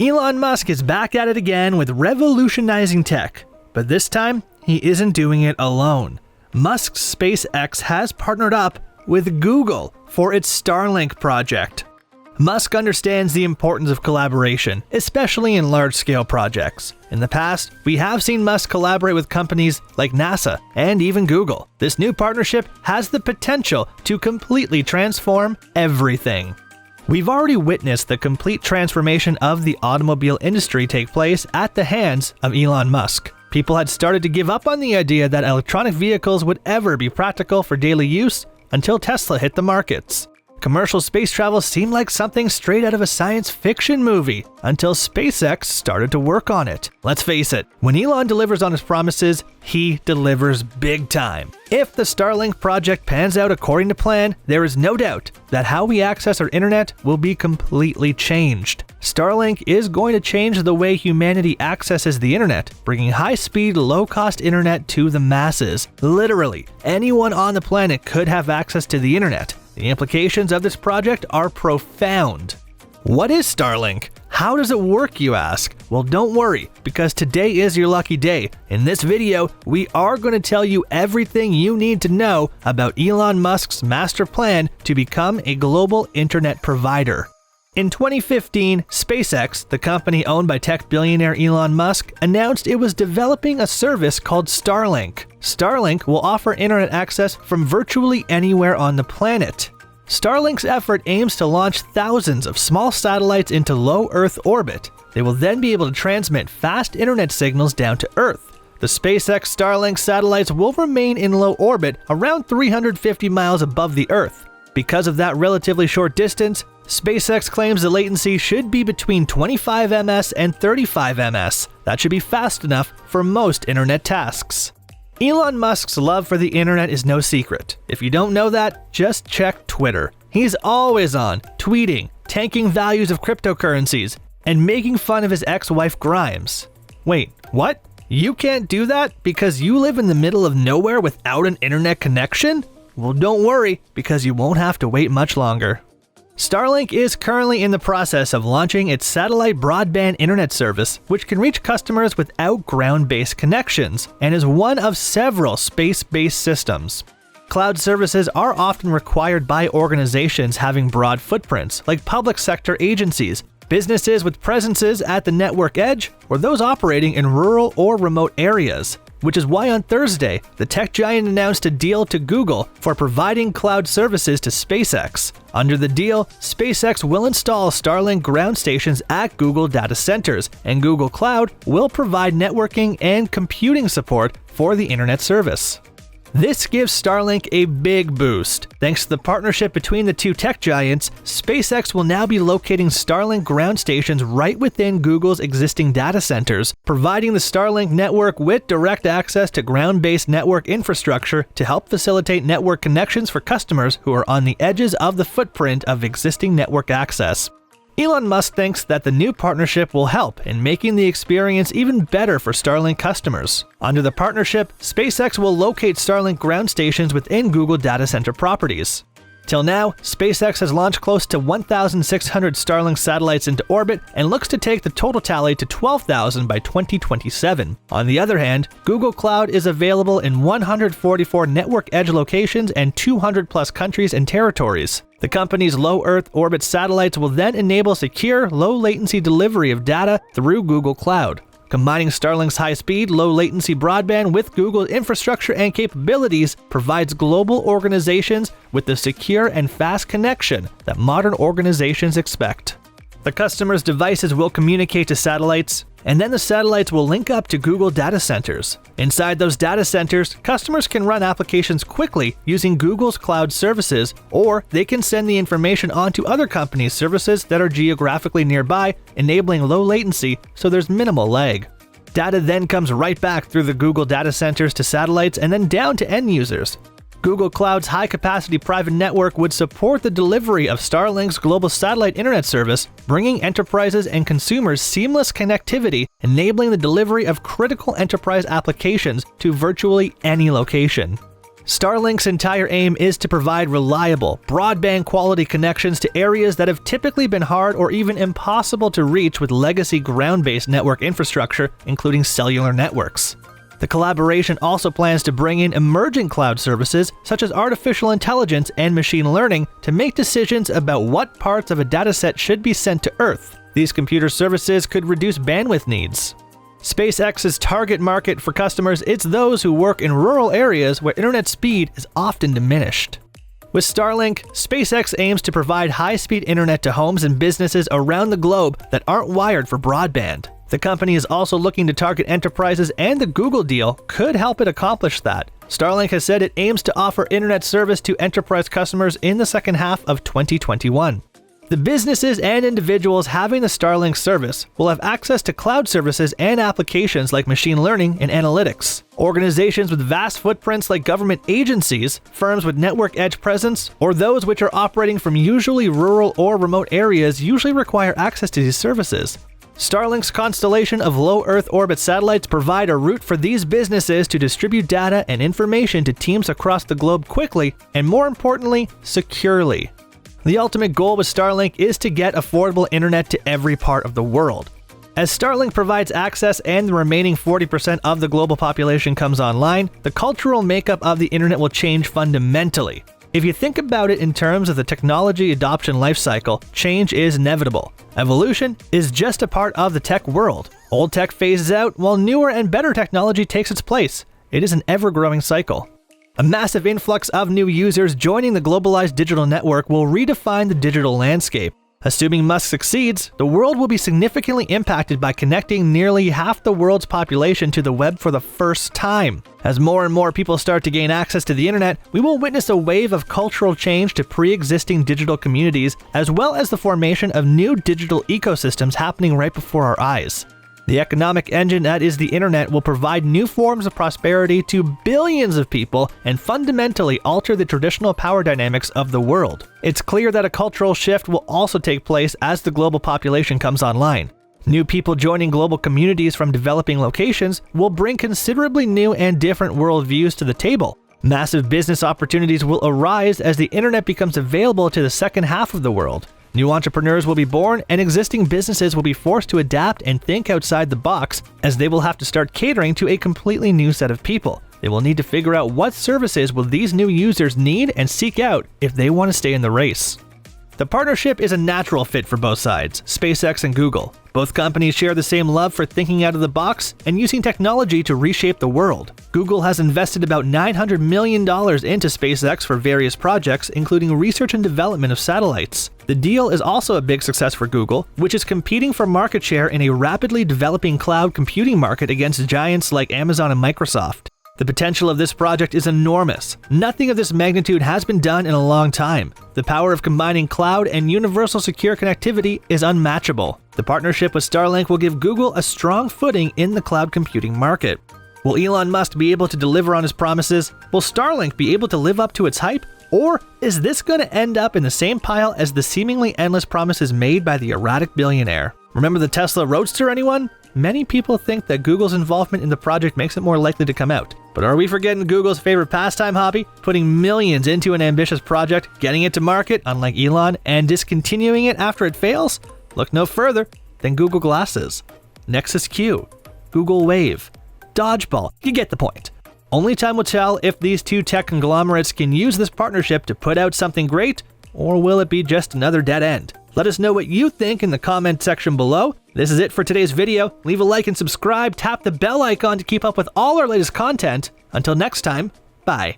Elon Musk is back at it again with revolutionizing tech, but this time he isn't doing it alone. Musk SpaceX has partnered up with Google for its Starlink project. Musk understands the importance of collaboration, especially in large-scale projects. In the past, we have seen Musk collaborate with companies like NASA and even Google. This new partnership has the potential to completely transform everything. We've already witnessed the complete transformation of the automobile industry take place at the hands of Elon Musk. People had started to give up on the idea that electronic vehicles would ever be practical for daily use until Tesla hit the markets. Commercial space travel seemed like something straight out of a science fiction movie until SpaceX started to work on it. Let's face it, when Elon delivers on his promises, he delivers big time. If the Starlink project pans out according to plan, there is no doubt that how we access our internet will be completely changed. Starlink is going to change the way humanity accesses the internet, bringing high-speed, low-cost internet to the masses. Literally, anyone on the planet could have access to the internet. The implications of this project are profound. What is Starlink? How does it work, you ask? Well, don't worry, because today is your lucky day. In this video, we are going to tell you everything you need to know about Elon Musk's master plan to become a global internet provider. In 2015, SpaceX, the company owned by tech billionaire Elon Musk, announced it was developing a service called Starlink. Starlink will offer internet access from virtually anywhere on the planet. Starlink's effort aims to launch thousands of small satellites into low Earth orbit. They will then be able to transmit fast internet signals down to Earth. The SpaceX Starlink satellites will remain in low orbit around 350 miles above the Earth. Because of that relatively short distance, SpaceX claims the latency should be between 25 ms and 35 ms. That should be fast enough for most internet tasks. Elon Musk's love for the internet is no secret. If you don't know that, just check Twitter. He's always on, tweeting, tanking values of cryptocurrencies, and making fun of his ex-wife Grimes. Wait, what? You can't do that because you live in the middle of nowhere without an internet connection? Well, don't worry, because you won't have to wait much longer. Starlink is currently in the process of launching its satellite broadband internet service, which can reach customers without ground-based connections, and is one of several space-based systems. Cloud services are often required by organizations having broad footprints, like public sector agencies, businesses with presences at the network edge, or those operating in rural or remote areas. Which is why on Thursday, the tech giant announced a deal to Google for providing cloud services to SpaceX. Under the deal, SpaceX will install Starlink ground stations at Google data centers, and Google Cloud will provide networking and computing support for the internet service. This gives Starlink a big boost. Thanks to the partnership between the two tech giants, SpaceX will now be locating Starlink ground stations right within Google's existing data centers, providing the Starlink network with direct access to ground-based network infrastructure to help facilitate network connections for customers who are on the edges of the footprint of existing network access. Elon Musk thinks that the new partnership will help in making the experience even better for Starlink customers. Under the partnership, SpaceX will locate Starlink ground stations within Google data center properties. Till now, SpaceX has launched close to 1,600 Starlink satellites into orbit and looks to take the total tally to 12,000 by 2027. On the other hand, Google Cloud is available in 144 network edge locations and 200 plus countries and territories. The company's low Earth orbit satellites will then enable secure, low-latency delivery of data through Google Cloud. Combining Starlink's high-speed, low-latency broadband with Google's infrastructure and capabilities provides global organizations with the secure and fast connection that modern organizations expect. The customer's devices will communicate to satellites, and then the satellites will link up to Google data centers. Inside those data centers, customers can run applications quickly using Google's cloud services, or they can send the information on to other companies' services that are geographically nearby, enabling low latency so there's minimal lag. Data then comes right back through the Google data centers to satellites and then down to end users. Google Cloud's high-capacity private network would support the delivery of Starlink's global satellite internet service, bringing enterprises and consumers seamless connectivity, enabling the delivery of critical enterprise applications to virtually any location. Starlink's entire aim is to provide reliable, broadband quality connections to areas that have typically been hard or even impossible to reach with legacy ground-based network infrastructure, including cellular networks. The collaboration also plans to bring in emerging cloud services such as artificial intelligence and machine learning to make decisions about what parts of a dataset should be sent to Earth. These computer services could reduce bandwidth needs. SpaceX's target market for customers is those who work in rural areas where internet speed is often diminished. With Starlink, SpaceX aims to provide high-speed internet to homes and businesses around the globe that aren't wired for broadband. The company is also looking to target enterprises, and the Google deal could help it accomplish that. Starlink has said it aims to offer internet service to enterprise customers in the second half of 2021. The businesses and individuals having the Starlink service will have access to cloud services and applications like machine learning and analytics. Organizations with vast footprints like government agencies, firms with network edge presence, or those which are operating from usually rural or remote areas usually require access to these services. Starlink's constellation of low Earth orbit satellites provide a route for these businesses to distribute data and information to teams across the globe quickly and, more importantly, securely. The ultimate goal with Starlink is to get affordable internet to every part of the world. As Starlink provides access and the remaining 40% of the global population comes online, the cultural makeup of the internet will change fundamentally. If you think about it in terms of the technology adoption lifecycle, change is inevitable. Evolution is just a part of the tech world. Old tech phases out while newer and better technology takes its place. It is an ever-growing cycle. A massive influx of new users joining the globalized digital network will redefine the digital landscape. Assuming Musk succeeds, the world will be significantly impacted by connecting nearly half the world's population to the web for the first time. As more and more people start to gain access to the internet, we will witness a wave of cultural change to pre-existing digital communities, as well as the formation of new digital ecosystems happening right before our eyes. The economic engine that is the internet will provide new forms of prosperity to billions of people and fundamentally alter the traditional power dynamics of the world. It's clear that a cultural shift will also take place as the global population comes online. New people joining global communities from developing locations will bring considerably new and different worldviews to the table. Massive business opportunities will arise as the internet becomes available to the second half of the world. New entrepreneurs will be born, and existing businesses will be forced to adapt and think outside the box, as they will have to start catering to a completely new set of people. They will need to figure out what services will these new users need and seek out if they want to stay in the race. The partnership is a natural fit for both sides, SpaceX and Google. Both companies share the same love for thinking out of the box and using technology to reshape the world. Google has invested about $900 million into SpaceX for various projects, including research and development of satellites. The deal is also a big success for Google, which is competing for market share in a rapidly developing cloud computing market against giants like Amazon and Microsoft. The potential of this project is enormous. Nothing of this magnitude has been done in a long time. The power of combining cloud and universal secure connectivity is unmatchable. The partnership with Starlink will give Google a strong footing in the cloud computing market. Will Elon Musk be able to deliver on his promises? Will Starlink be able to live up to its hype? Or is this going to end up in the same pile as the seemingly endless promises made by the erratic billionaire? Remember the Tesla Roadster, anyone? Many people think that Google's involvement in the project makes it more likely to come out. But are we forgetting Google's favorite pastime hobby? Putting millions into an ambitious project, getting it to market, unlike Elon, and discontinuing it after it fails? Look no further than Google Glasses, Nexus Q, Google Wave, Dodgeball. You get the point. Only time will tell if these two tech conglomerates can use this partnership to put out something great, or will it be just another dead end? Let us know what you think in the comment section below. This is it for today's video. Leave a like and subscribe, tap the bell icon to keep up with all our latest content. Until next time, bye.